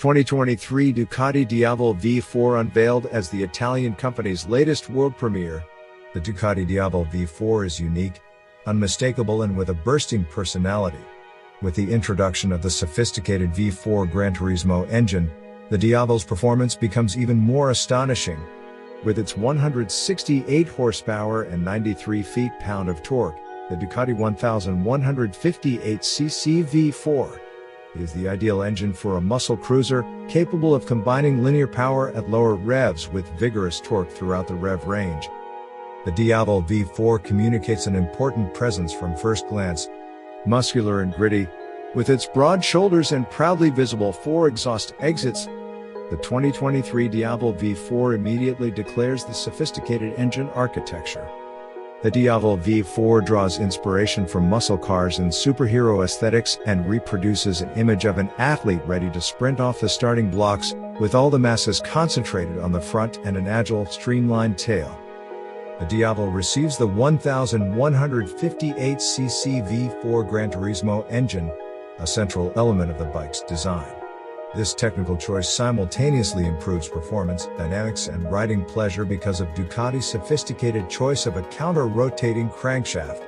2023 Ducati Diavel V4 unveiled as the Italian company's latest world premiere. The Ducati Diavel V4 is unique, unmistakable and with a bursting personality. With the introduction of the sophisticated V4 Granturismo engine, the Diavel's performance becomes even more astonishing. With its 168 horsepower and 93 feet-pound of torque, the Ducati 1158cc V4 is the ideal engine for a muscle cruiser, capable of combining linear power at lower revs with vigorous torque throughout the rev range. The Diavel V4 communicates an important presence from first glance. Muscular and gritty, with its broad shoulders and proudly visible 4 exhaust exits, the 2023 Diavel V4 immediately declares the sophisticated engine architecture. The Diavel V4 draws inspiration from muscle cars and superhero aesthetics and reproduces an image of an athlete ready to sprint off the starting blocks, with all the masses concentrated on the front and an agile, streamlined tail. The Diavel receives the 1158cc V4 Granturismo engine, a central element of the bike's design. This technical choice simultaneously improves performance, dynamics and riding pleasure because of Ducati's sophisticated choice of a counter-rotating crankshaft,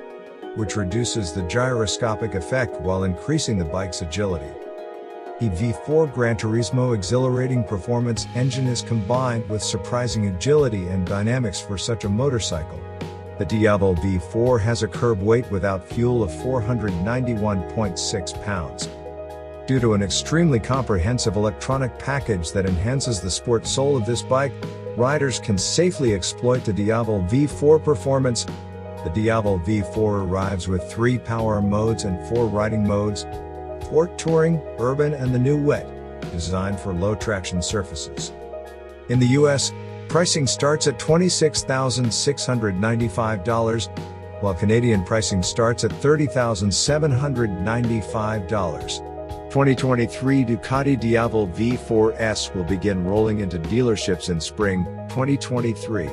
which reduces the gyroscopic effect while increasing the bike's agility. The V4 Granturismo exhilarating performance engine is combined with surprising agility and dynamics for such a motorcycle. The Diavel V4 has a curb weight without fuel of 491.6 pounds. Due to an extremely comprehensive electronic package that enhances the sport soul of this bike, riders can safely exploit the Diavel V4 performance. The Diavel V4 arrives with 3 power modes and 4 riding modes: Sport Touring, Urban and the new Wet, designed for low traction surfaces. In the US, pricing starts at $26,695, while Canadian pricing starts at $30,795. 2023 Ducati Diavel V4S will begin rolling into dealerships in spring 2023.